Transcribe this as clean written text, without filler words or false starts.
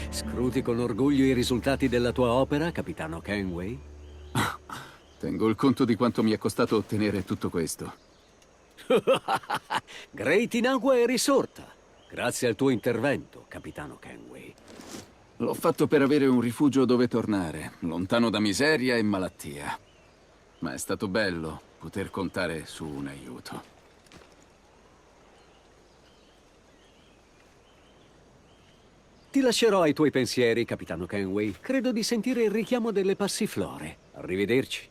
Scruti con orgoglio i risultati della tua opera, capitano Kenway? Tengo il conto di quanto mi è costato ottenere tutto questo. Great Inagua è risorta, grazie al tuo intervento, capitano Kenway. L'ho fatto per avere un rifugio dove tornare, lontano da miseria e malattia. Ma è stato bello poter contare su un aiuto. Ti lascerò ai tuoi pensieri, capitano Kenway. Credo di sentire il richiamo delle passiflore. Arrivederci.